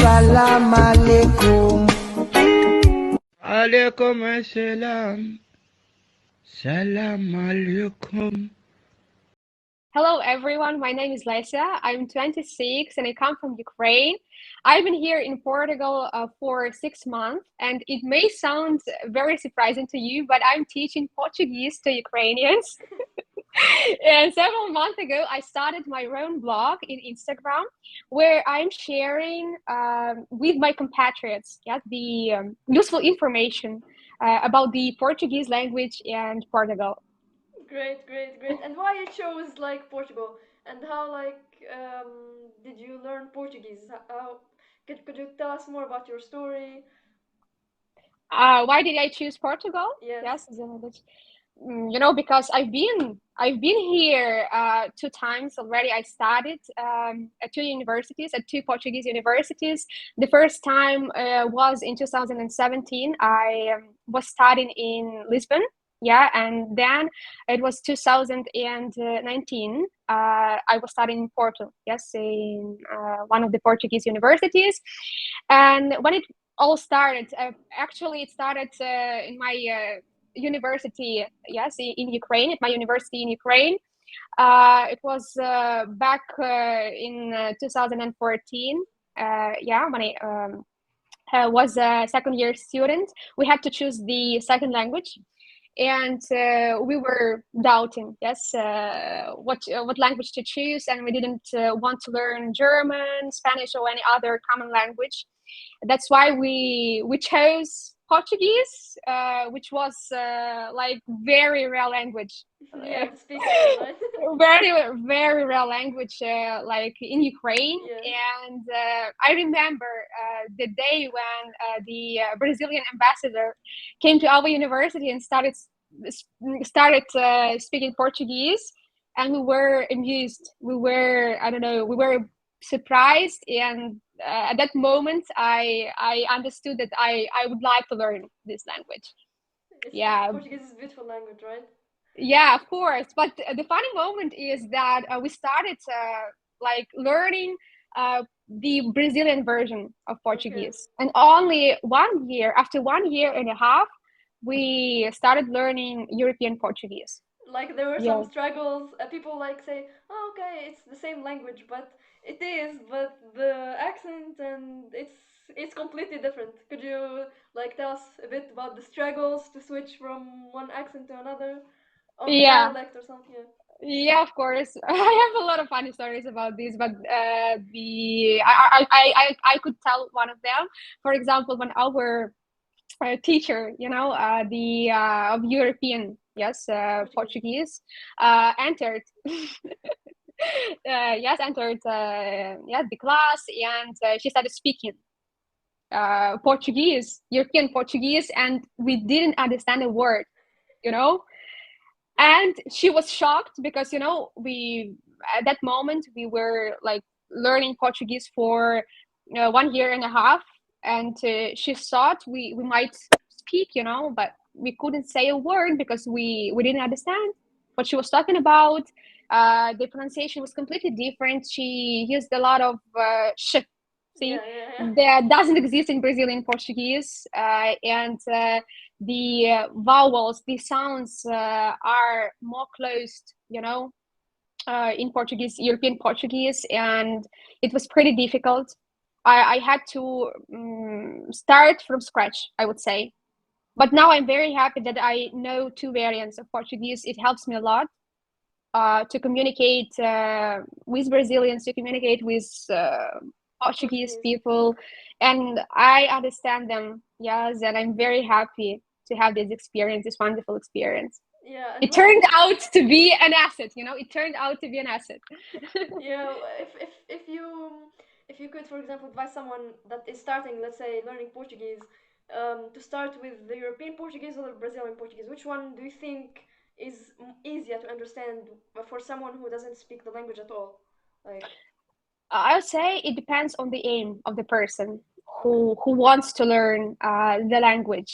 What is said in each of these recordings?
Salam alaikum. Alaikum assalam. Salam alaikum. Hello, everyone. My name is Lesia. I'm 26 and I come from Ukraine. I've been here in Portugal for 6 months, and it may sound very surprising to you, but I'm teaching Portuguese to Ukrainians. And several months ago, I started my own blog in Instagram where I'm sharing with my compatriots, the useful information about the Portuguese language and Portugal. Great, great, great. And why you chose like Portugal? And how did you learn Portuguese? How could you tell us more about your story? Why did I choose Portugal? Yes. Yes, because I've been here 2 times already. I studied at two Portuguese universities. The first time was in 2017. I was studying in Lisbon. Yeah, and then it was 2019. I was studying in Porto. Yes, in one of the Portuguese universities. And when it all started, actually, it started in my university, yes, in Ukraine, at my university in Ukraine. It was back in 2014. Yeah, when I was a second year student, we had to choose the second language. And we were doubting, yes, what language to choose, and we didn't want to learn German, Spanish, or any other common language. That's why we chose Portuguese, which was like very rare language. Yeah, to speak it, right? Very very rare language, like in Ukraine. Yeah. And I remember the day when the Brazilian ambassador came to our university and started speaking Portuguese, and we were amused. We were, I don't know, we were surprised, and at that moment I understood that I would like to learn this language. Yeah. Portuguese is a beautiful language, right? Yeah, of course. But the funny moment is that we started like learning the Brazilian version of Portuguese, and only 1 year, after 1 year and a half, we started learning European Portuguese. Like there were some Yeah. struggles. People like say, "Oh, okay, it's the same language," but it is. But the accent and it's completely different. Could you like tell us a bit about the struggles to switch from one accent to another on the Yeah. dialect or something? Yeah, of course. I have a lot of funny stories about this, but the I could tell one of them. For example, when our teacher, the of European, yes, Portuguese, entered, entered, the class, and she started speaking Portuguese, European Portuguese, and we didn't understand a word, you know. And she was shocked because we at that moment we were like learning Portuguese for 1 year and a half, and she thought we might speak, but we couldn't say a word because we didn't understand what she was talking about. The pronunciation was completely different. She used a lot of sh. See, Yeah. that doesn't exist in Brazilian Portuguese, and the vowels, the sounds are more closed, in Portuguese, European Portuguese, and it was pretty difficult. I had to start from scratch, I would say. But now I'm very happy that I know two variants of Portuguese. It helps me a lot to communicate with Brazilians, to communicate with Portuguese people, and I understand them. Yes, and I'm very happy to have this experience, this wonderful experience. Yeah, and It turned out to be an asset. It turned out to be an asset. yeah, if you could, for example, advise someone that is starting, let's say, learning Portuguese, to start with the European Portuguese or the Brazilian Portuguese, which one do you think is easier to understand for someone who doesn't speak the language at all? Like, I would say it depends on the aim of the person okay, who wants to learn the language.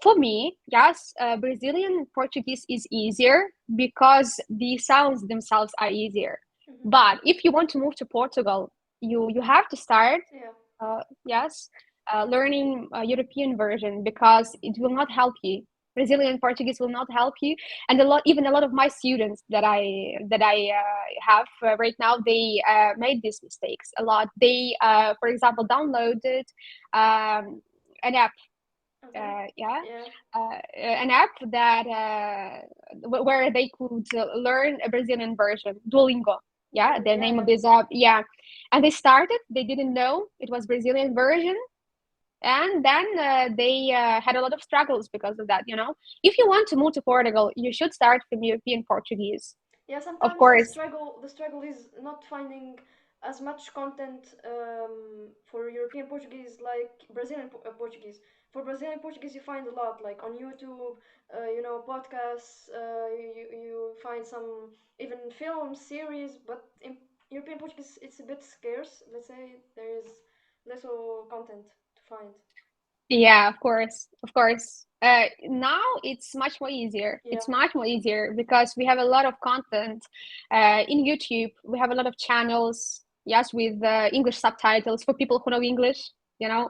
For me, yes, Brazilian Portuguese is easier because the sounds themselves are easier. mm-hmm. But if you want to move to Portugal, you have to start Yeah, yes, learning European version because it will not help you. Brazilian Portuguese will not help you, and even a lot of my students that I have right now, they made these mistakes a lot. They, for example, downloaded an app, Okay. yeah, Yeah. an app that where they could learn a Brazilian version, Duolingo. Yeah, Duolingo. the Yeah, name of yeah. this app. Yeah, and they started. They didn't know it was Brazilian version, and then they had a lot of struggles because of that. If you want to move to Portugal, you should start from European Portuguese, Yeah, of sometimes course. the struggle is not finding as much content for European Portuguese like Brazilian Portuguese. For Brazilian Portuguese, you find a lot, like on YouTube, podcasts. You find some even film series, but in European Portuguese, it's a bit scarce. Let's say there is less content to find. Yeah, of course, of course. Now it's much more easier. Yeah, It's much more easier because we have a lot of content in YouTube. We have a lot of channels, yes, with English subtitles for people who know English. You know,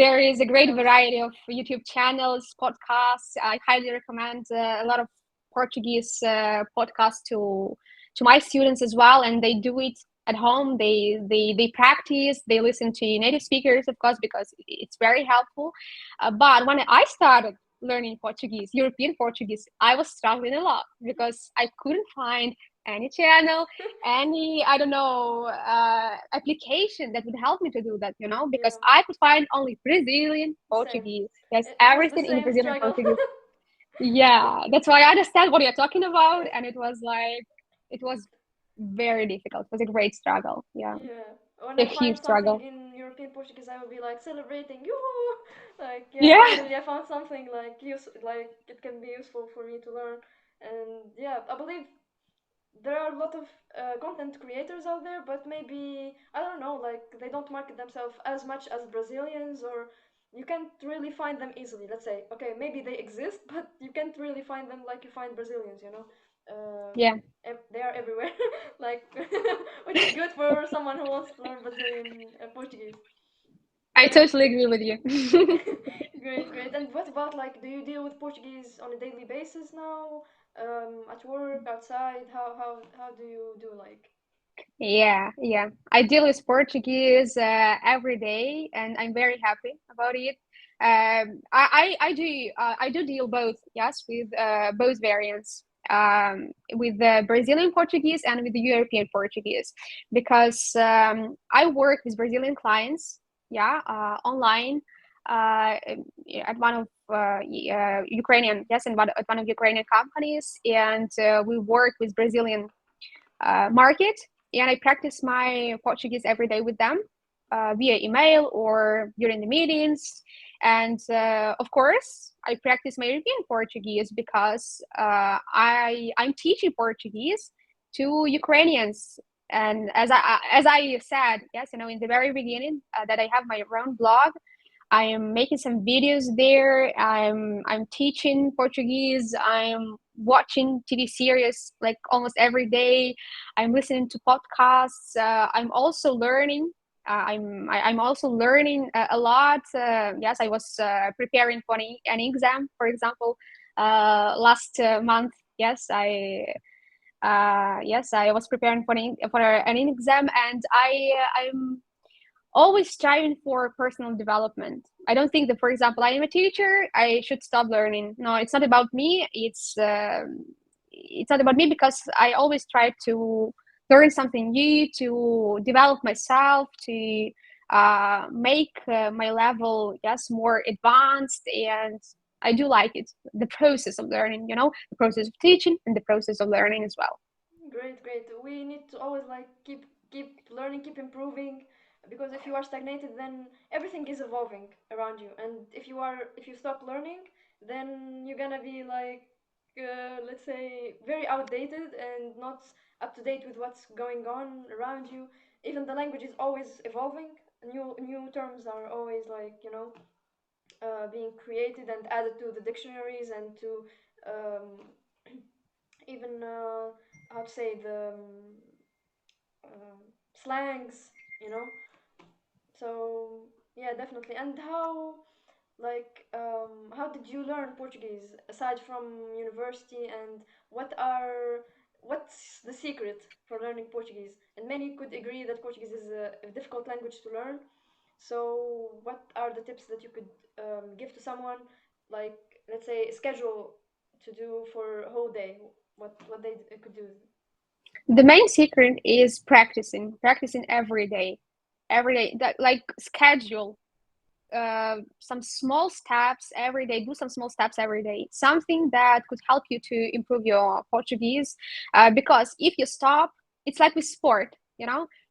there is a great yes, variety of YouTube channels, podcasts. I highly recommend a lot of Portuguese podcasts to my students as well, and they do it at home. They practice, they listen to native speakers, of course, because it's very helpful. But when I started learning Portuguese, European Portuguese, I was struggling a lot because I couldn't find any channel, any, I don't know, application that would help me to do that, because yeah. I could find only Brazilian Same. Portuguese. Yes, It was the everything in same Brazilian struggle. Portuguese. Yeah, that's why I understand what you're talking about, and it was very difficult. It was a great struggle. Yeah, Yeah. When a I find huge something struggle. in European Portuguese, I will be like celebrating, yoo! Like, yeah, Yeah, finally I found something like it can be useful for me to learn. And yeah, I believe there are a lot of content creators out there, but maybe I don't know, like they don't market themselves as much as Brazilians, or you can't really find them easily. Let's say, okay, maybe they exist, but you can't really find them like you find Brazilians. yeah. They are everywhere, like which is good for someone who wants to learn Brazilian Portuguese. I And totally agree with you. great, great. And what about like, do you deal with Portuguese on a daily basis now? At work, outside? How do you do like? Yeah, yeah. I deal with Portuguese every day, and I'm very happy about it. I do deal both, yes, with both variants, with the Brazilian Portuguese and with the European Portuguese, because I work with Brazilian clients, yeah, online, uh, at one of Ukrainian, yes, and at one of Ukrainian companies, and we work with Brazilian market, and I practice my Portuguese every day with them via email or during the meetings. And of course, I practice my European Portuguese because I'm teaching Portuguese to Ukrainians. And as I said, yes, in the very beginning, that I have my own blog. I am making some videos there. I'm teaching Portuguese. I'm watching TV series like almost every day. I'm listening to podcasts. I'm also learning. I'm also learning a lot. Yes, I was preparing for an exam, for example, last month. Yes, I was preparing for an exam, and I'm always striving for personal development. I don't think that, for example, I am a teacher, I should stop learning. No, it's not about me. It's not about me because I always try to learn something new, to develop myself, to make my level, yes, more advanced. And I do like it, the process of learning, the process of teaching and the process of learning as well. Great, great. We need to always like keep learning, keep improving, because if you are stagnated, then everything is evolving around you. And if you stop learning, then you're gonna be like, let's say, very outdated and not up to date with what's going on around you. Even the language is always evolving. New terms are always like being created and added to the dictionaries and to um, even how to say the slangs, you know. So yeah, definitely. And how did you learn Portuguese aside from university, and what's the secret for learning Portuguese? And many could agree that Portuguese is a difficult language to learn. So what are the tips that you could give to someone, like let's say a schedule to do for a whole day? What they could do? The main secret is practicing every day. That like schedule some small steps every day. Do some small steps every day. Something that could help you to improve your Portuguese. Because if you stop, it's like with sport.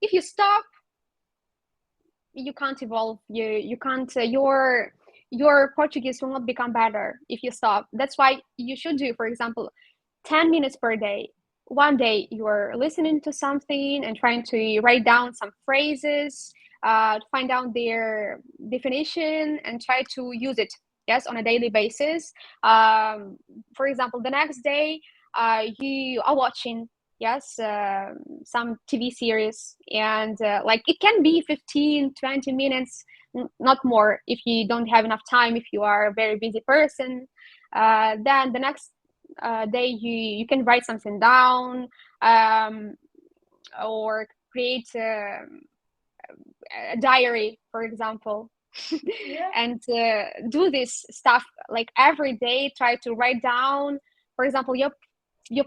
If you stop, you can't evolve. You can't. Your Portuguese will not become better if you stop. That's why you should do, for example, 10 minutes per day. One day you're listening to something and trying to write down some phrases, find out their definition and try to use it, yes, on a daily basis. For example, the next day you are watching, yes, some TV series, and like it can be 15, 20 minutes, not more. If you don't have enough time, if you are a very busy person, then the next day you can write something down, um, or create a diary, for example. Yeah. And do this stuff like every day. Try to write down, for example, your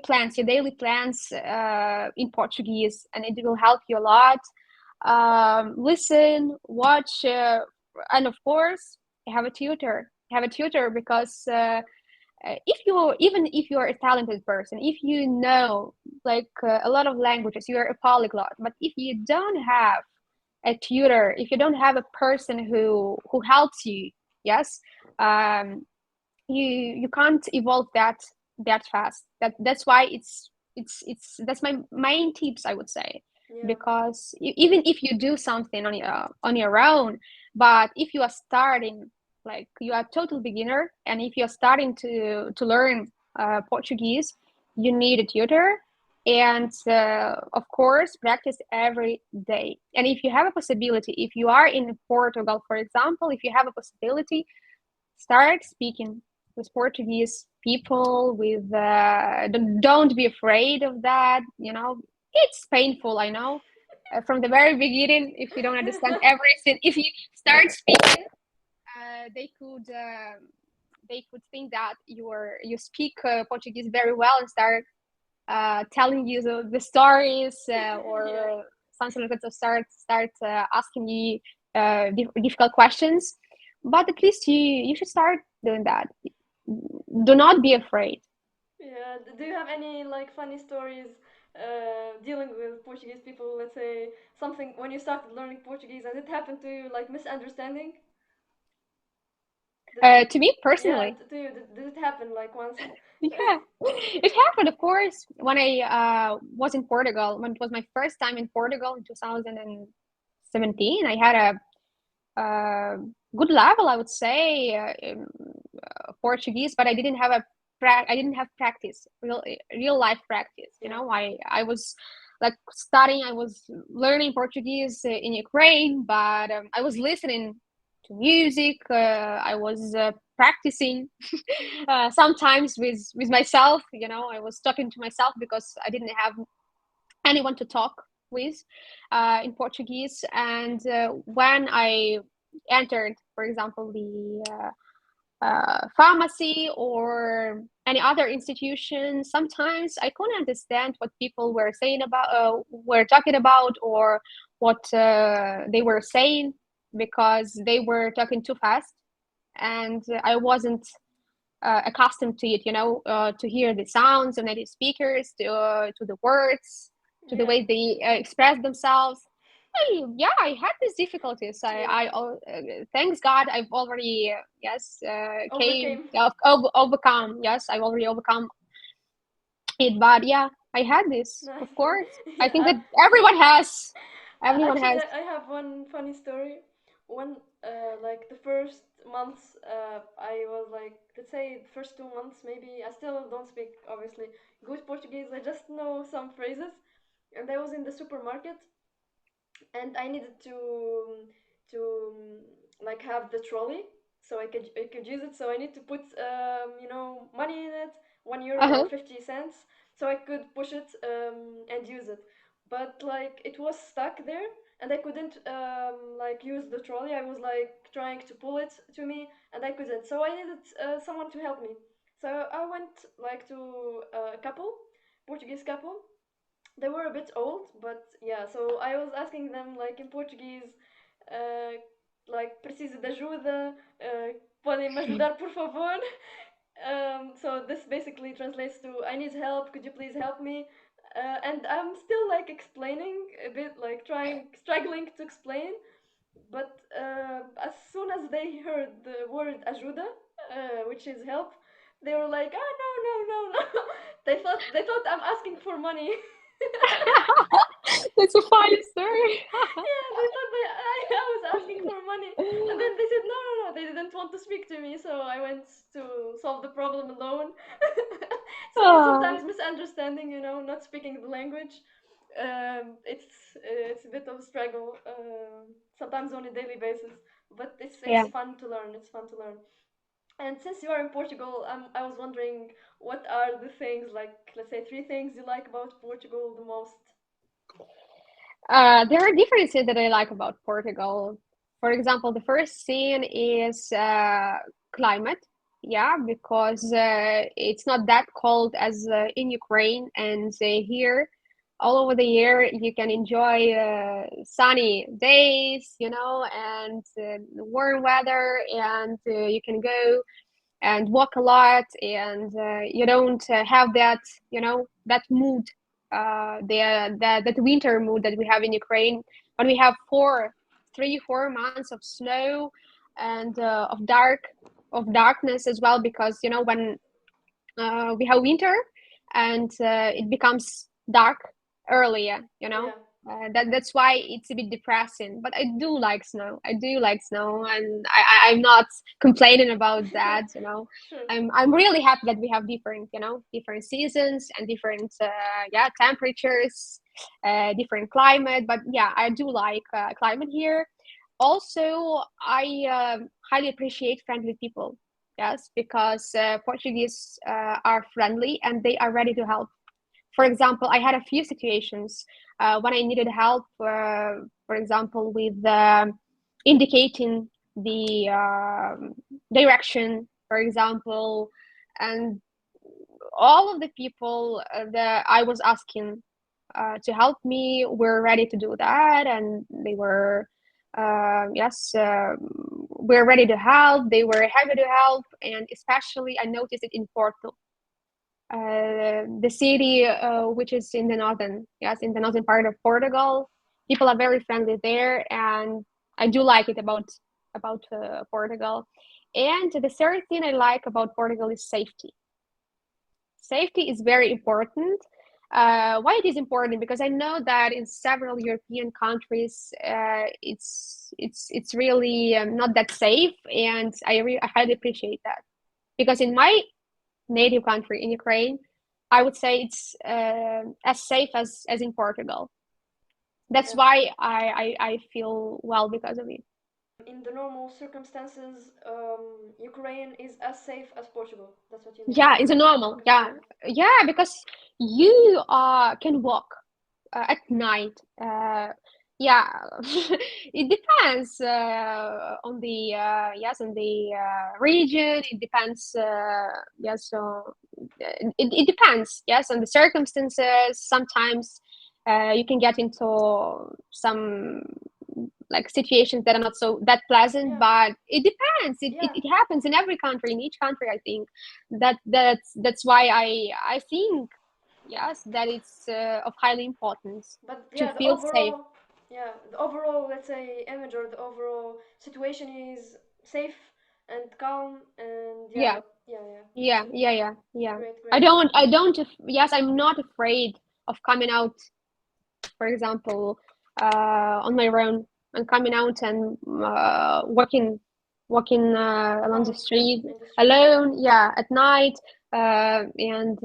plans, your daily plans, in Portuguese, and it will help you a lot. Listen, watch, and of course have a tutor. Have a tutor because if you, even if you're a talented person, if you know like a lot of languages, you're a polyglot, but if you don't have a tutor, if you don't have a person who helps you, yes, um, you can't evolve that fast. That's why it's that's my main tips, I would say. Yeah. Because even if you do something on your own, but if you are starting, like you are a total beginner, and if you're starting to learn Portuguese, you need a tutor. And of course practice every day. And if you have a possibility, if you are in Portugal, for example, if you have a possibility, start speaking with Portuguese people. With don't be afraid of that. It's painful, I know, from the very beginning. If you don't understand everything, if you start speaking, they could think that you speak Portuguese very well and start telling you the stories, Yeah. or something like that. So start asking you difficult questions. But at least you should start doing that. Do not be afraid. Yeah. Do you have any like funny stories dealing with Portuguese people? Let's say something when you started learning Portuguese and it happened to you, like misunderstanding. Did, To me yeah, personally, to you, did it happen like once? yeah, it happened, of course, when I was in Portugal. When it was my first time in Portugal in 2017, I had a good level, I would say, in Portuguese, but I didn't have practice, real life practice. Yeah. I was like studying. I was learning Portuguese in Ukraine, but I was listening to music. I was practicing sometimes with myself. I was talking to myself because I didn't have anyone to talk with in Portuguese. And when I entered, for example, the pharmacy or any other institution, sometimes I couldn't understand what people were saying about, were talking about, or what they were saying, because they were talking too fast, and I wasn't accustomed to it, to hear the sounds of native speakers, to the words, to the Yeah. way they express themselves. Yeah, I had these difficulties. Yeah. Thanks God, I've already, yes, came, Overcame. overcome. Yes, I've already overcome it. But yeah, I had this, Nice. of course. I think Yeah. that everyone has. Everyone Actually, has. I have one funny story. One, like the first months, I was like, let's say the first 2 months, maybe. I still don't speak, obviously, good Portuguese. I just know some phrases. And I was in the supermarket, and I needed to to like have the trolley, so I could use it. So I need to put money in it, €1 or Uh-huh. 50 cents, so I could push it and use it. But like it was stuck there, and I couldn't like use the trolley. I was like trying to pull it to me, and I couldn't. So I needed someone to help me. So I went like to a couple, Portuguese couple. They were a bit old, but yeah. So I was asking them like in Portuguese, uh, like preciso de ajuda, podem me ajudar por favor. So this basically translates to I need help. Could you please help me? And I'm still like explaining a bit, like struggling to explain. But as soon as they heard the word ajuda, which is help, they were like, "Ah, no, no, no, no!" They thought I'm asking for money. That's a funny story. Yeah, they thought I was asking for money, and then they said no, no, no. They didn't want to speak to me, so I went to solve the problem alone. So sometimes Oh, misunderstanding, not speaking the language. It's a bit of a struggle, sometimes on a daily basis, but it's yeah. fun to learn. It's fun to learn. And since you are in Portugal, I was wondering what are the things, like, let's say, three things you like about Portugal the most. There are different things that I like about Portugal. For example, the first thing is climate. Yeah, because it's not that cold as in Ukraine, and here all over the year you can enjoy sunny days, and warm weather, and you can go and walk a lot, and you don't have that that mood, that winter mood that we have in Ukraine, when we have 4 3 4 months of snow, and of darkness as well, because when we have winter, and it becomes dark earlier. Yeah, That's why it's a bit depressing. But I do like snow. I do like snow, and I'm not complaining about that. sure. I'm really happy that we have different seasons and different temperatures, different climate. But yeah, I do like climate here. Also, I highly appreciate friendly people. Yes, because Portuguese are friendly and they are ready to help. For example, I had a few situations when I needed help, for example, with indicating the direction, for example, and all of the people that I was asking to help me were ready to do that, and they were, yes, we're ready to help. They were happy to help, and especially I noticed it in Porto, the city which is in the northern, yes, in the northern part of Portugal. People are very friendly there, and I do like it about Portugal. And the third thing I like about Portugal is safety. Safety is very important. Why it is important? Because I know that in several European countries, it's really not that safe, and I highly appreciate that, because in my native country, in Ukraine, I would say it's as safe as in Portugal. That's Yeah. why I feel well because of it. In the normal circumstances, Ukraine is as safe as Portugal. That's what you mean. Yeah, it's a normal. Okay. Yeah, Yeah. yeah, because you can walk at night. Yeah, it depends on the on the region. It depends. Yes, so it depends. Yes, on the circumstances. Sometimes you can get into some like situations that are not so that pleasant, Yeah. but it depends. it, it, Yeah. it happens in every country, in each country. I think that's why I think, yes, that it's of highly importance But to yeah, feel safe. the overall, let's say, image or the overall situation is safe and calm, and yeah, Yeah, yeah, yeah. yeah, So yeah, yeah, yeah. great, i great. don't i don't yes, I'm not afraid of coming out, for example, on my own, and coming out and walking along the Alone, yeah, street in the street, yeah. alone, yeah, at night, and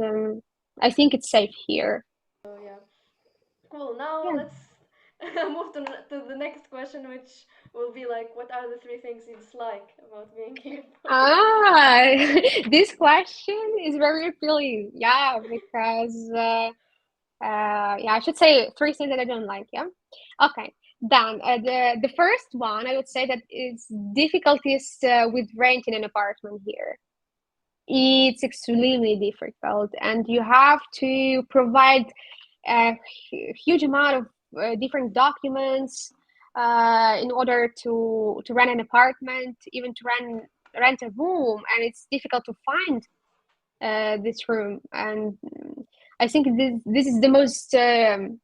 I think it's safe here. So yeah, cool. Now Yeah. let's move to the next question, which will be like, what are the 3 things you dislike about being here in Portugal? Ah, this question is very appealing. Yeah, because yeah, I should say 3 things that I don't like. Yeah. Okay. Then the first one I would say that is difficulties with renting an apartment here. It's extremely difficult, and you have to provide a huge amount of different documents in order to rent an apartment, even to rent a room, and it's difficult to find this room. And I think this is the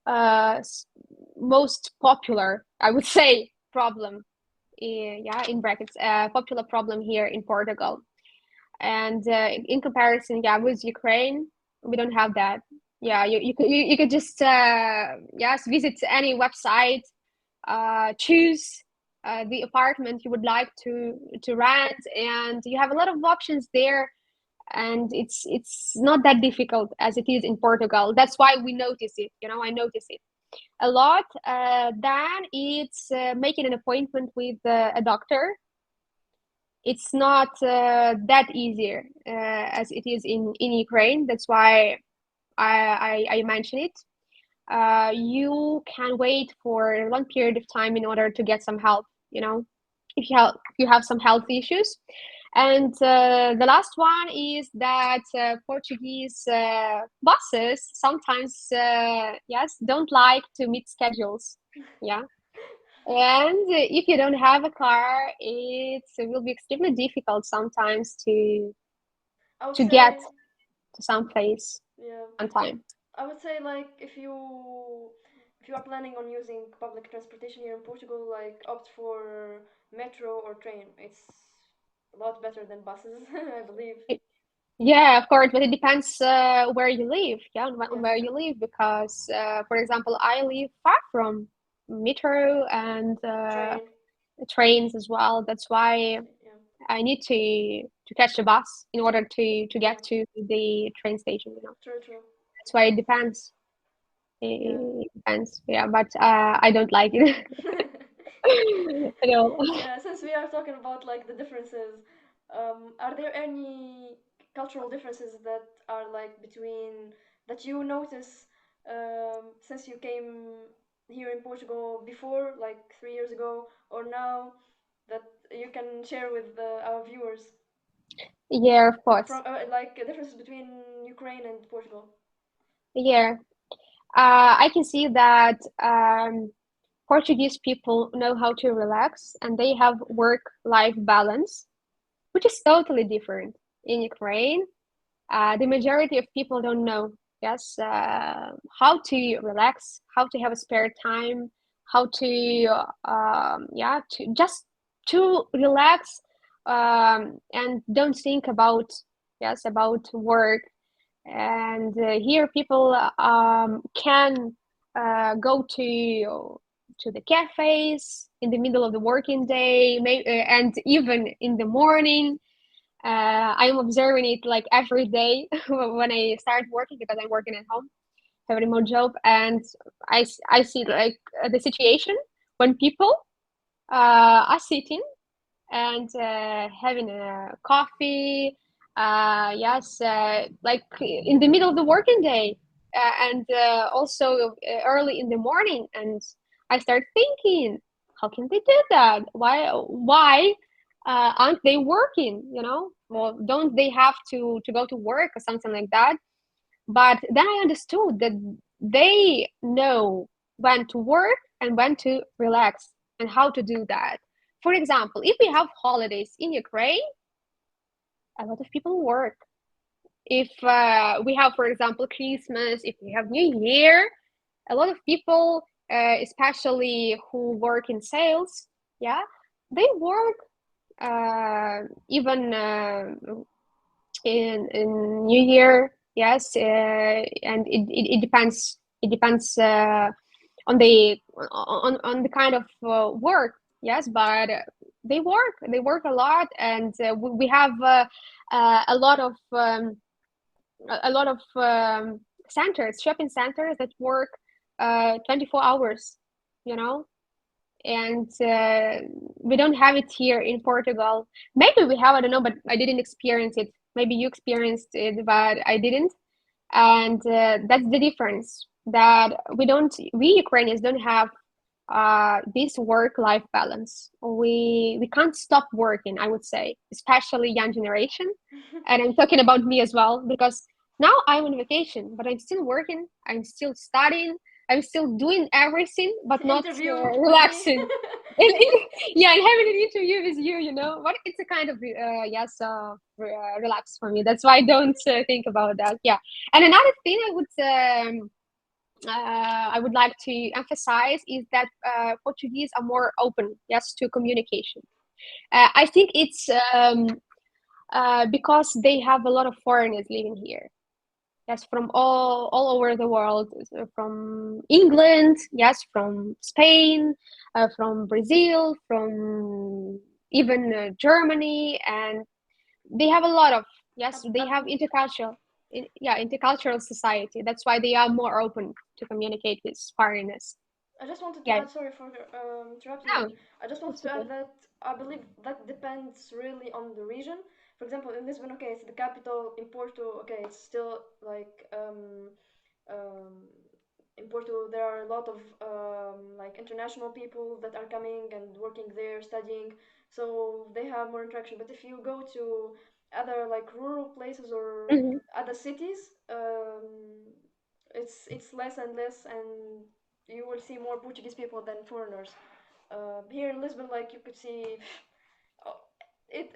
uh, most popular, I would say, problem. Yeah, in brackets, popular problem here in Portugal. And in comparison, yeah, with Ukraine, we don't have that. Yeah, you could just yes, visit any website, choose the apartment you would like to rent, and you have a lot of options there. And it's not that difficult as it is in Portugal. That's why we notice it. You know, I notice it a lot. Then it's making an appointment with a doctor. It's not that easier as it is in Ukraine. That's why I mention it. You can wait for a long period of time in order to get some help, you know, if you have some health issues. And the last one is that Portuguese bosses sometimes, yes, don't like to meet schedules. Yeah. And if you don't have a car, it will be extremely difficult sometimes I would to get say, to some place yeah, on time. I would say like if you are planning on using public transportation here in Portugal, like opt for metro or train. It's a lot better than buses, I believe. Yeah, of course, but it depends where you live. Yeah, Yeah, on where you live, because, for example, I live far from metro and train. trains as well. That's why Yeah, I need to catch a bus in order to yeah, get to the train station. You know, true, true. that's why it depends. Yeah. It depends. Yeah, but I don't like it at all. Yeah, since we are talking about like the differences, are there any cultural differences that are like between that you notice since you came here in Portugal before, like 3 years ago, or now that you can share with our viewers Yeah, of course. from like differences between Ukraine and Portugal? Yeah, I can see that Portuguese people know how to relax and they have work-life balance, which is totally different in Ukraine. The majority of people don't know, yes, how to relax, how to have a spare time, how to, yeah, to just to relax and don't think about, yes, about work. And here people can go to the cafes in the middle of the working day, and even in the morning. I am observing it like every day when I start working, because I'm working at home, have a remote job, and I see like the situation when people are sitting and having a coffee, yes, like in the middle of the working day, and also early in the morning. And I start thinking, how can they do that? Why aren't they working? You know, well, don't they have to go to work or something like that? But then I understood that they know when to work and when to relax and how to do that. For example, if we have holidays in Ukraine, a lot of people work. If we have, for example, Christmas, if we have New Year, a lot of people, especially who work in sales, yeah, they work even in New Year, yes, and it depends. It depends on the kind of work, yes, but they work a lot. And we have a lot of a lot of centers, shopping centers that work 24 hours, you know. and we don't have it here in Portugal. Maybe we have, I don't know, but I didn't experience it. Maybe you experienced it, but I didn't. And that's the difference, that we Ukrainians don't have this work-life balance. We can't stop working, I would say, especially young generation. And I'm talking about me as well, because now I'm on vacation, but I'm still working, I'm still studying, I'm still doing everything, but not Interview with me. relaxing. Yeah, and having an interview with you, but it's a kind of yes, relax for me. That's why I don't think about that. Yeah, and another thing I would like to emphasize is that Portuguese are more open, yes, to communication. I think it's because they have a lot of foreigners living here. Yes, from all over the world, from England, yes, from Spain, from Brazil, from even Germany, and they have a lot of, yes, they have intercultural, yeah, intercultural society. That's why they are more open to communicate with foreigners. I just wanted to Yeah, add, sorry for interrupting you. no, I just wanted it's to add okay. that I believe that depends really on the region. For example, in Lisbon, okay, it's the capital. In Porto, okay, it's still like in Porto, there are a lot of like international people that are coming and working there, studying, so they have more interaction. But if you go to other like rural places or Hmm. other cities, it's less and less, and you will see more Portuguese people than foreigners. Here in Lisbon, like you could see, oh, it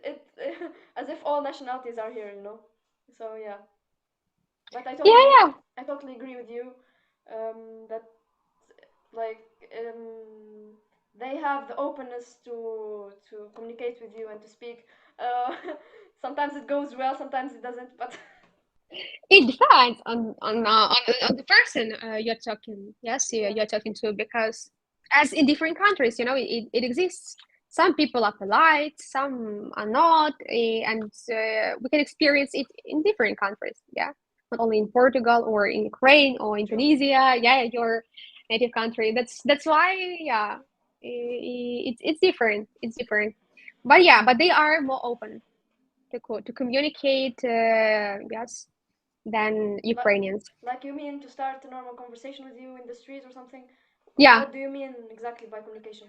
as if all nationalities are here, you know. So yeah, but Yeah, yeah, I totally agree with you, that like they have the openness to communicate with you and to speak. Uh, Sometimes it goes well, sometimes it doesn't, but it depends on the person you're talking. Yes, yeah, you're talking to, because as in different countries, it exists. Some people are polite, some are not, and we can experience it in different countries. Yeah, not only in Portugal or in Ukraine or true. Indonesia. Yeah, your native country. That's why. Yeah, it's different. It's different, but yeah, but they are more open to communicate. Yes, than Like, Ukrainians. like you mean to start a normal conversation with you in the street or something? Yeah, What do you mean exactly by communication?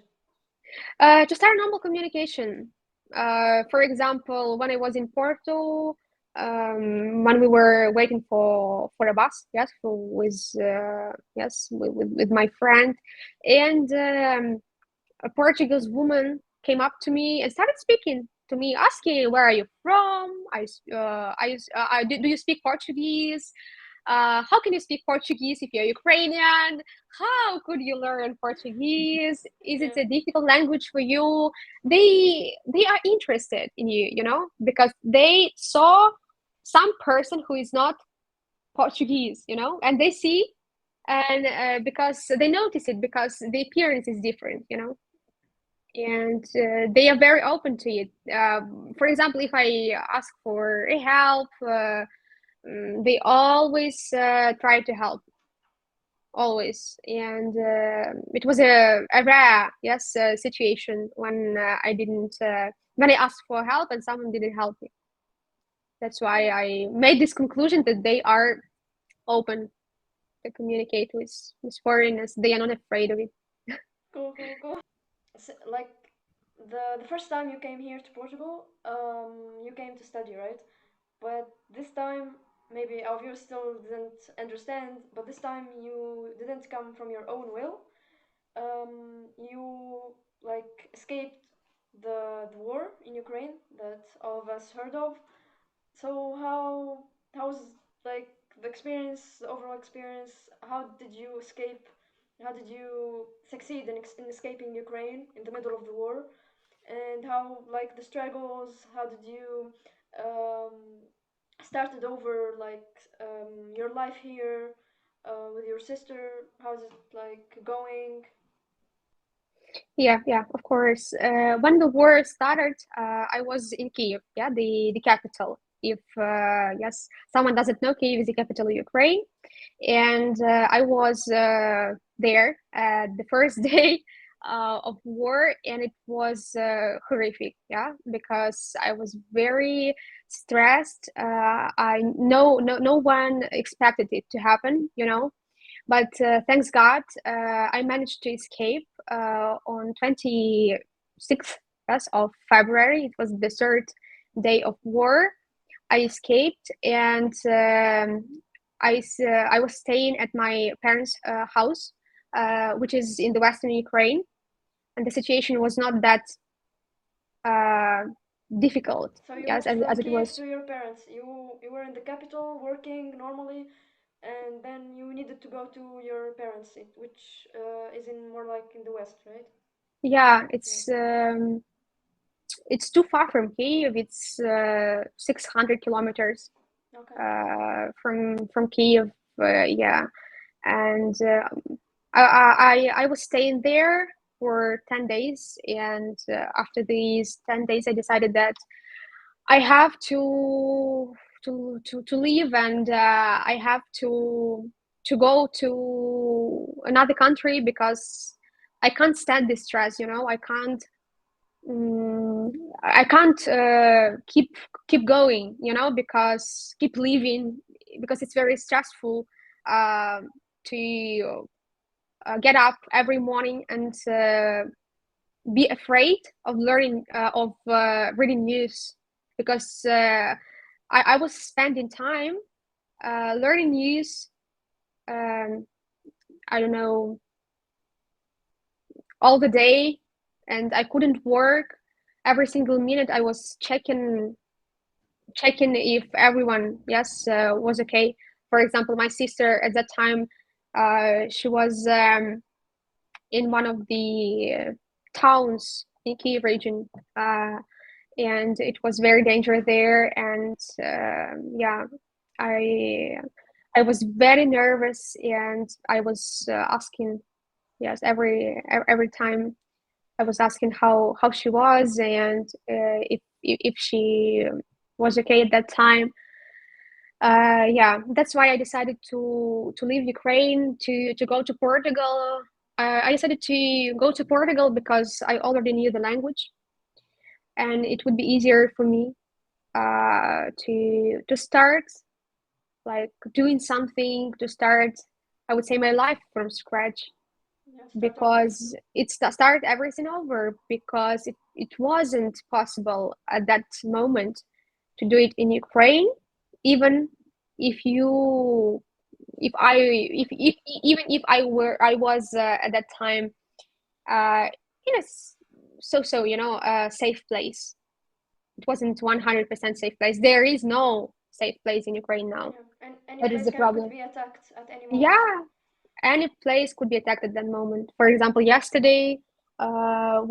to start normal communication. For example, when I was in Porto, when we were waiting for a bus, yes, with my friend, and a Portuguese woman came up to me and started speaking to me, asking, "Where are you from? Do you speak Portuguese? How can you speak Portuguese if you're Ukrainian? How could you learn Portuguese? Is it Okay. a difficult language for you?" They are interested in you, because they saw some person who is not Portuguese, and they see, and because they notice it, because the appearance is different, and they are very open to it. For example, if I ask for a help, they always try to help, always. And it was a rare, yes, situation when I didn't when I asked for help and someone didn't help me. That's why Okay. I made this conclusion that they are open to communicate with foreigners. They are not afraid of it. Cool, cool, cool. Like the first time you came here to Portugal, you came to study, right? But this time, maybe our viewers still didn't understand. But this time, you didn't come from your own will. You like escaped the war in Ukraine that all of us heard of. So how's like the experience, the overall experience? How did you escape? How did you succeed in escaping Ukraine in the middle of the war? And how like the struggles? How did you um, started over like your life here with your sister? How's it like going? Yeah, yeah, of course. When the war started, I was in Kiev, yeah, the capital. If yes, someone doesn't know, Kiev is the capital of Ukraine, and I was there the first day. of war, and it was horrific, yeah, because I was very stressed. I no one expected it to happen, but thanks God, I managed to escape on 26th, yes, of February. It was the third day of war. I escaped, and I was staying at my parents' house, which is in the western Ukraine, and the situation was not that difficult, So you yes, moved from as it Kiev was. to your parents. You were in the capital working normally, and then you needed to go to your parents, which is in more like in the west, right? Yeah, Yeah. it's too far from Kiev. It's 600 kilometers Okay. from Kiev. Yeah, and I was staying there for 10 days, and after these 10 days, I decided that I have to leave, and I have to go to another country because I can't stand this stress. Mm, I can't keep going, because keep living, because it's very stressful to get up every morning and be afraid of learning of reading news, because I was spending time learning news. Um, I don't know, all the day, and I couldn't work. Every single minute I was checking if everyone, yes, was okay. For example, my sister at that time, she was in one of the towns in Kiev region, and it was very dangerous there. And yeah, I I was very nervous, and I was asking, yes, every time I was asking how she was, and if she was okay at that time. Yeah, that's why I decided to leave Ukraine to go to Portugal. I decided to go to Portugal because I already knew the language, and it would be easier for me to start like doing something, to start, I would say, my life from scratch, Yeah. Start over. because it's the start everything over, because it wasn't possible at that moment to do it in Ukraine, even if you if I if even if I was at that time uh in a so safe place. It wasn't 100% safe place. There is no safe place in Ukraine now. Yeah. And any That is place the could problem. be attacked at any moment. Yeah, any place could be attacked at that moment. For example, yesterday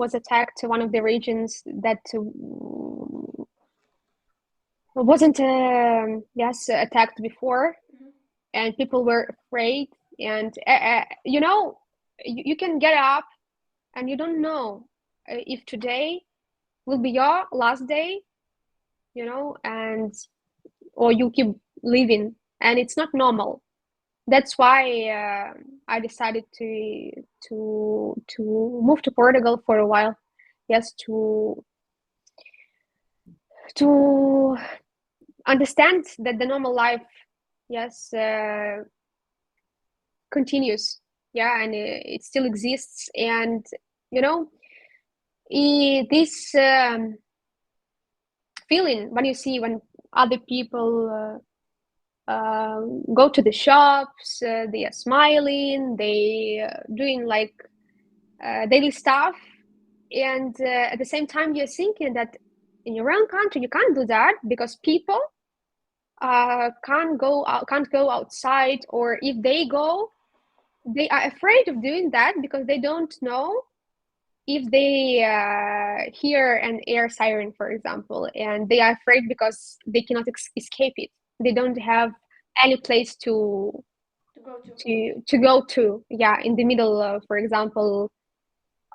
was attacked one of the regions that wasn't yes, attacked before, Hmm. and people were afraid. And you can get up, and you don't know if today will be your last day, and or you keep living, and it's not normal. That's why I decided to move to Portugal for a while. Yes, to understand that the normal life, yes, continues. Yeah, and it still exists. And you know, this feeling when you see when other people go to the shops, they are smiling, they doing like daily stuff, and at the same time you're thinking that in your own country you can't do that, because people can't go outside, or if they go, they are afraid of doing that because they don't know if they hear an air siren, for example, and they are afraid because they cannot escape it. They don't have any place To go to. to go to, yeah, in the middle of, for example,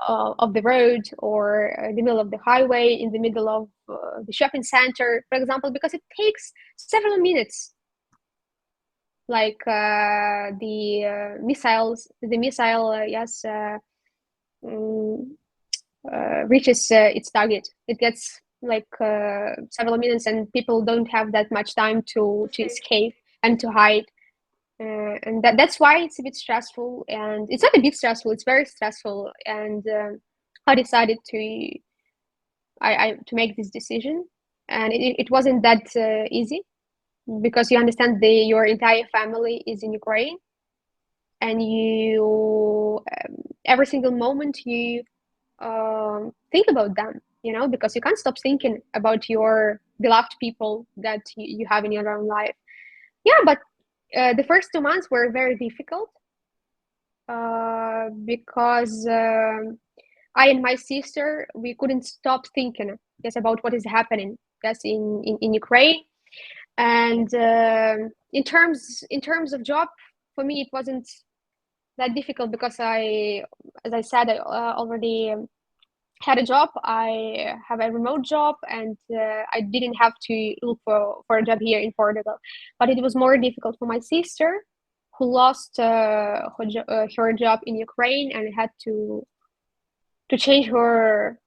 of the road, or the middle of the highway, in the middle of the shopping center, for example, because it takes several minutes, like the missile, yes, reaches its target. It gets like several minutes, and people don't have that much time to escape and to hide. And that's why it's a bit stressful, and it's not a bit stressful, it's very stressful. And I decided to make this decision, and it wasn't that easy, because you understand your entire family is in Ukraine, and you every single moment you think about them, because you can't stop thinking about your beloved people that you have in your own life. Yeah, but the first 2 months were very difficult, because I and my sister, we couldn't stop thinking, yes, about what is happening, yes, in Ukraine. And in terms of job, for me it wasn't that difficult, because as I said, I already had a job. I have a remote job, and I didn't have to look for a job here in Portugal. But it was more difficult for my sister, who lost her job in Ukraine and had to change her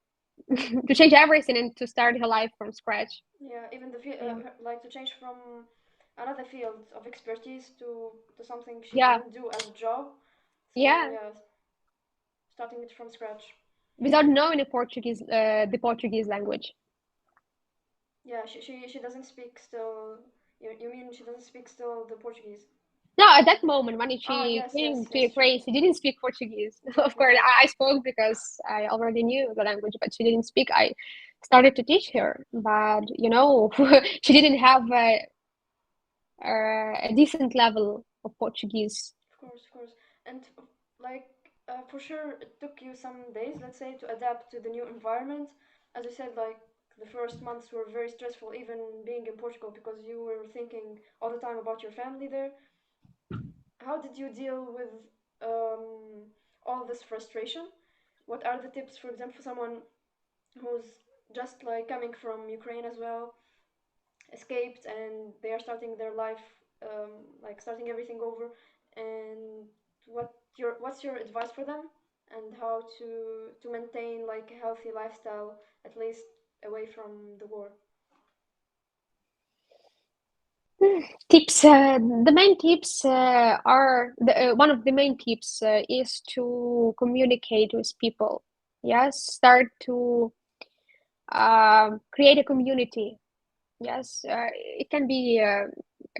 to change everything and to start her life from scratch. Yeah, even Yeah. like to change from another field of expertise to something she Yeah. didn't do as a job. So Yeah. yeah, starting it from scratch. Without knowing the Portuguese language. Yeah, she doesn't speak still. You mean she doesn't speak still the Portuguese? No, at that moment when Ah, she yes, came yes, to yes, true. Ukraine, she didn't speak Portuguese. Of True, course, yeah. I spoke because I already knew the language, but she didn't speak. I started to teach her, but she didn't have a decent level of Portuguese. Of course. And like for sure, it took you some days, let's say, to adapt to the new environment. As you said, like the first months were very stressful, even being in Portugal, because you were thinking all the time about your family there. How did you deal with all this frustration? What are the tips, for example, for someone who's just like coming from Ukraine as well, escaped, and they are starting their life, like starting everything over, and what's your advice for them, and how to maintain like a healthy lifestyle, at least away from the war? Tips. The main tips are one of the main tips is to communicate with people. Yes, start to create a community. Yes, it can be a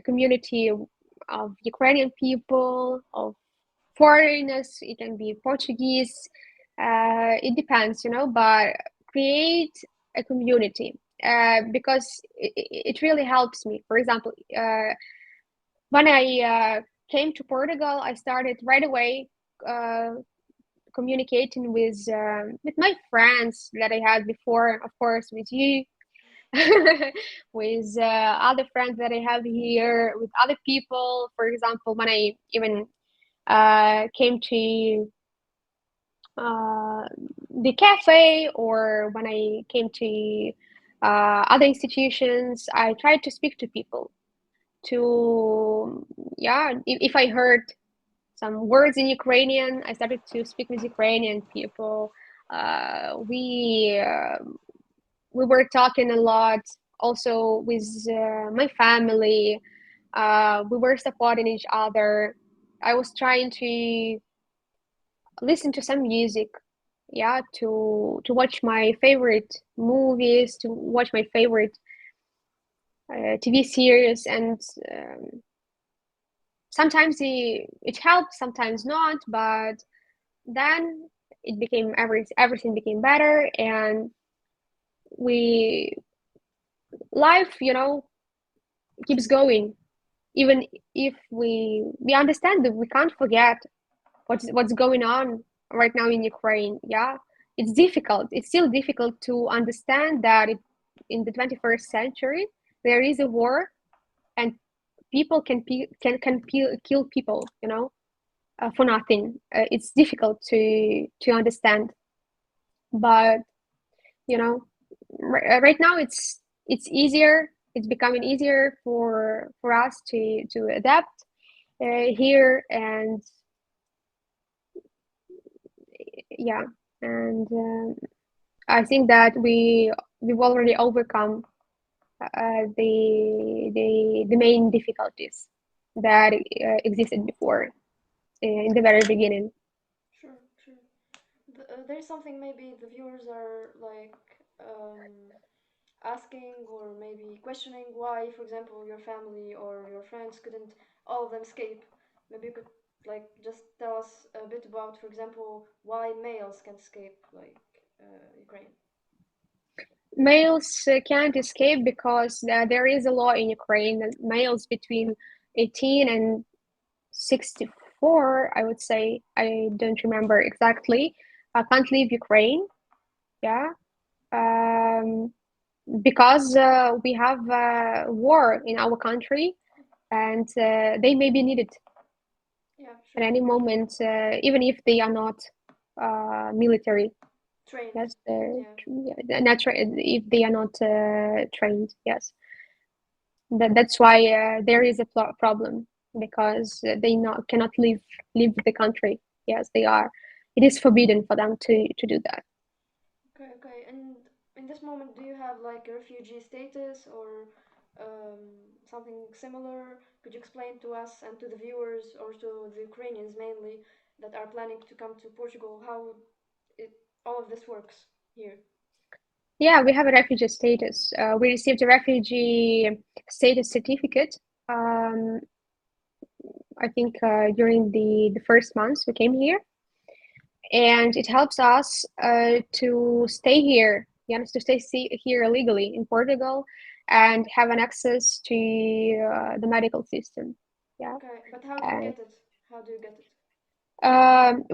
community of Ukrainian people, of foreigners. It can be Portuguese. It depends, but create a community, because it really helps me. For example, when I came to Portugal, I started right away uh, communicating with my friends that I had before, of course, with you, with other friends that I have here, with other people. For example, when I even came to uh, the cafe, or when I came to other institutions, I tried to speak to people. To yeah, if I heard some words in Ukrainian, I started to speak with Ukrainian people. We were talking a lot, also with my family. We were supporting each other. I was trying to listen to some music, yeah, to watch my favorite movies, to watch my favorite TV series, and sometimes it helped, sometimes not, but then everything became better, and we life keeps going, even if we understand that we can't forget what's going on right now in Ukraine. Yeah, it's difficult. It's still difficult to understand that in the 21st century there is a war, and people can kill people, for nothing. It's difficult to understand, but you know, right now it's easier. It's becoming easier for us to adapt here, and yeah. and I think that we've already overcome the main difficulties that existed before in the very beginning. Sure, sure. There's something maybe the viewers are like asking or maybe questioning why, for example, your family or your friends couldn't all of them escape. Maybe you could like just tell us a bit about, for example, why males can escape like Ukraine. Males can't escape because there is a law in Ukraine that males between 18 and 64, I would say, I don't remember exactly, can't leave Ukraine. Yeah. Because we have war in our country, and they may be needed Yeah, at sure. any moment, even if they are not military. Trained. Yes, Yeah. not if they are not trained. Yes, that's why there is a problem, because they not cannot leave the country. Yes, they are. It is forbidden for them to do that. Okay, okay. And in this moment, do you have like a refugee status or um, something similar? Could you explain to us and to the viewers or to the Ukrainians mainly that are planning to come to Portugal how it all of this works here? Yeah, we have a refugee status. We received a refugee status certificate. Um, I think during the first months we came here, and it helps us to stay here. Yes, to here legally in Portugal, and have an access to the medical system. Yeah, Okay, but how do you and get it? How do you get it?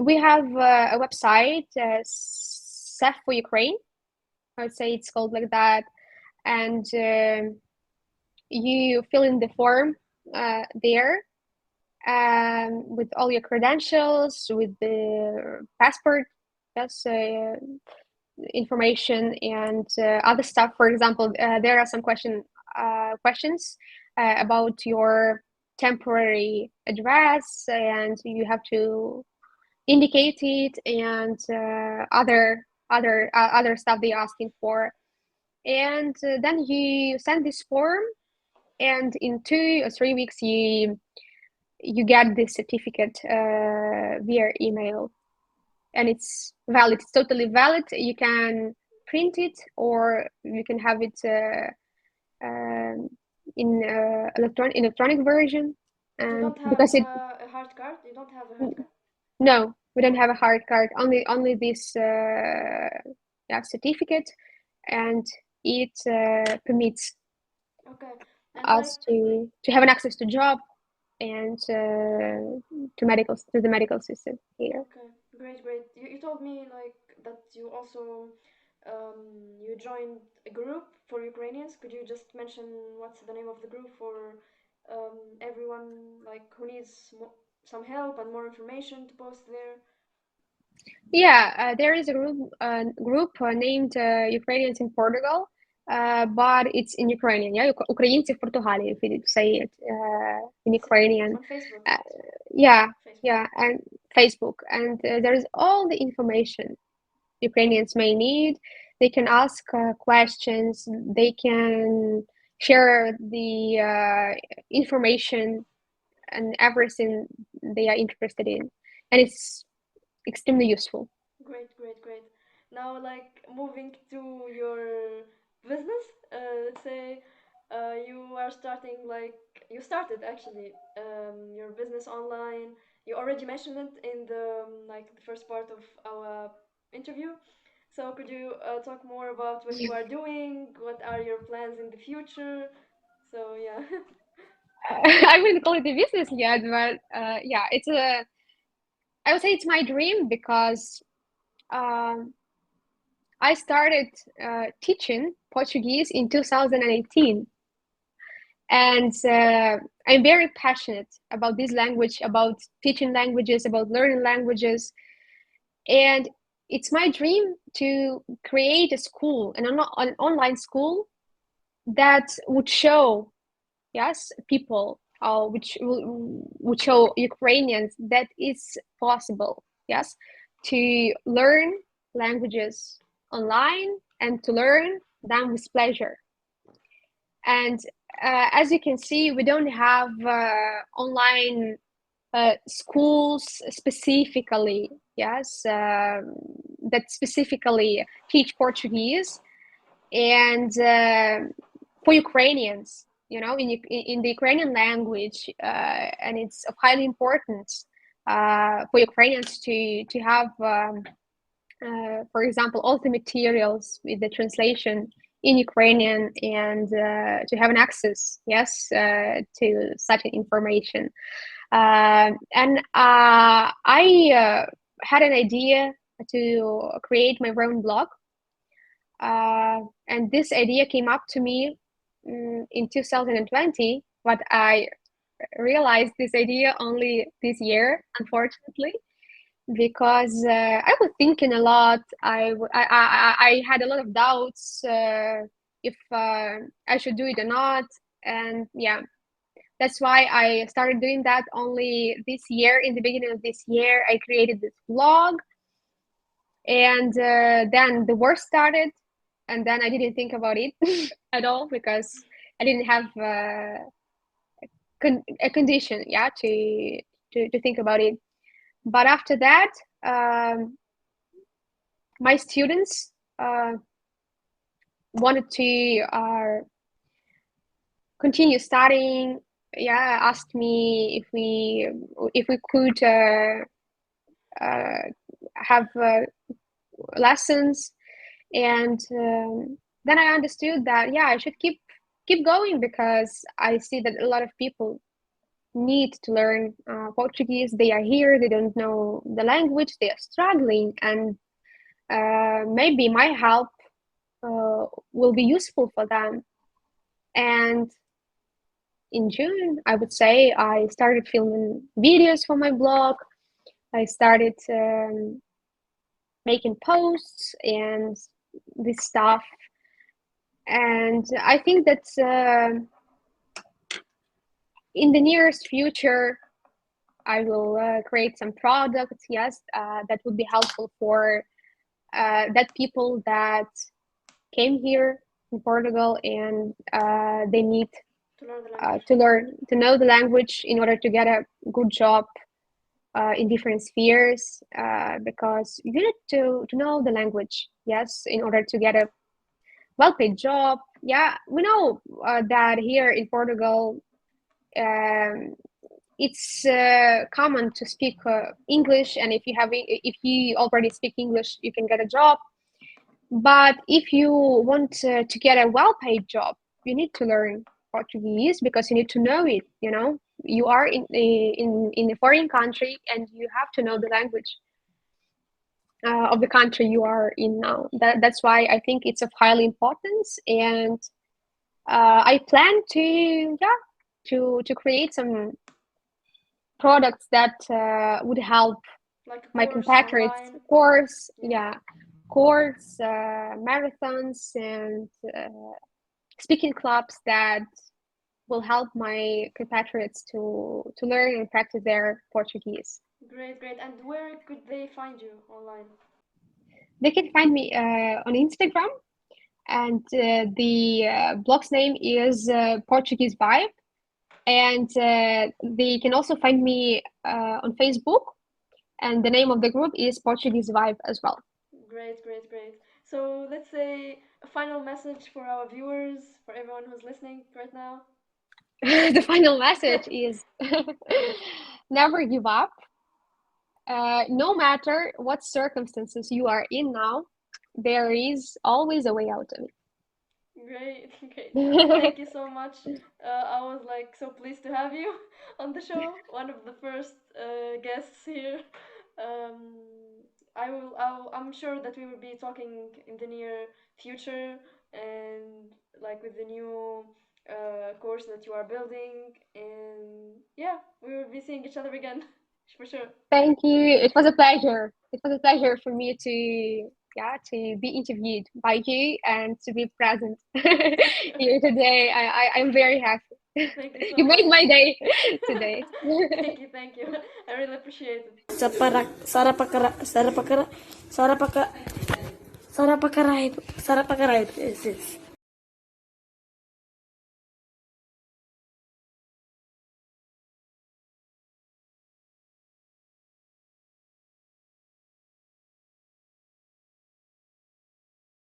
we have a website, Safe for Ukraine. I would say it's called like that, and you fill in the form there, with all your credentials, with the passport, that's information, and other stuff. For example, there are some questions about your temporary address, and you have to indicate it, and other stuff they're asking for. And then you send this form, and in 2 or 3 weeks you get this certificate via email, and it's valid. It's totally valid. You can print it, or you can have it in electronic version, But you and don't have because it a hard card? You don't have a hard card? no, we don't have a hard card, only this yeah, certificate, and it permits Okay. And like us to have an access to job, and to the medical system here. okay, great, great. You told me like that you also you joined a group for Ukrainians. Could you just mention what's the name of the group for everyone like who needs some help and more information to post there? Yeah, there is a group named Ukrainians in Portugal, but it's in Ukrainian. Yeah, Українці в Португалії, if you say it in Is it Ukrainian. on Facebook, Uh, right? yeah, Facebook. yeah, and Facebook, and there is all the information Ukrainians may need. They can ask questions. They can share the information and everything they are interested in, and it's extremely useful. Great, great, great. Now, like moving to your business, let's say you are starting like you started actually your business online. You already mentioned it in the like the first part of our interview. So could you talk more about what you are doing? What are your plans in the future? So yeah. I wouldn't call it a business yet, but yeah, I would say it's my dream, because um, I started teaching Portuguese in 2018, and I'm very passionate about this language, about teaching languages, about learning languages, and it's my dream to create a school, an online school that would show, yes, people, which would show Ukrainians that it's possible, yes, to learn languages online and to learn them with pleasure. And as you can see, we don't have online schools specifically, yes, that specifically teach Portuguese. And for Ukrainians, in the Ukrainian language, and it's of highly importance for Ukrainians to have, for example, all the materials with the translation in Ukrainian and to have an access, yes, to such information. And I had an idea to create my own blog. And this idea came up to me in 2020, but I realized this idea only this year, unfortunately, because I was thinking a lot. I had a lot of doubts if I should do it or not. And yeah, that's why I started doing that only this year. In the beginning of this year, I created this blog. And then the war started. And then I didn't think about it at all because I didn't have a condition, yeah, to think about it. But after that, my students wanted to continue studying. Yeah, asked me if we could have lessons. And then I understood that, yeah, I should keep going because I see that a lot of people need to learn Portuguese. They are here, they don't know the language, they are struggling, and maybe my help will be useful for them. And in June, I would say, I started filming videos for my blog. I started making posts and this stuff. And I think that in the nearest future, I will create some products, yes, that would be helpful for that people that came here in Portugal and they need to know the language in order to get a good job in different spheres, because you need to know the language, yes, in order to get a well-paid job. Yeah, we know that here in Portugal, it's common to speak English, and if you already speak English, you can get a job. But if you want to get a well-paid job, you need to learn Portuguese because you need to know it. You are in a foreign country, and you have to know the language of the country you are in now. That's why I think it's of highly importance, and I plan to create some products that would help like my compatriots. Course, Marathons, and speaking clubs that will help my compatriots to learn and practice their Portuguese. Great. And where could they find you online? They can find me on Instagram, and the blog's name is Portuguese Vibe. And they can also find me on Facebook, and the name of the group is Portuguese Vibe as well. Great. So let's say a final message for our viewers, for everyone who's listening right now. The final message is never give up. No matter what circumstances you are in now, there is always a way out of it. Great. Thank you so much. I was so pleased to have you on the show, one of the first guests here. Um, I'm sure that we will be talking in the near future, and with the new course that you are building, and yeah, we will be seeing each other again for sure. Thank you. It was a pleasure. It was a pleasure for me to be interviewed by you and to be present here today. I'm very happy. Thank you so You much. made my day today. Thank you. I really appreciate it. Sarapakarai. Yes, yes.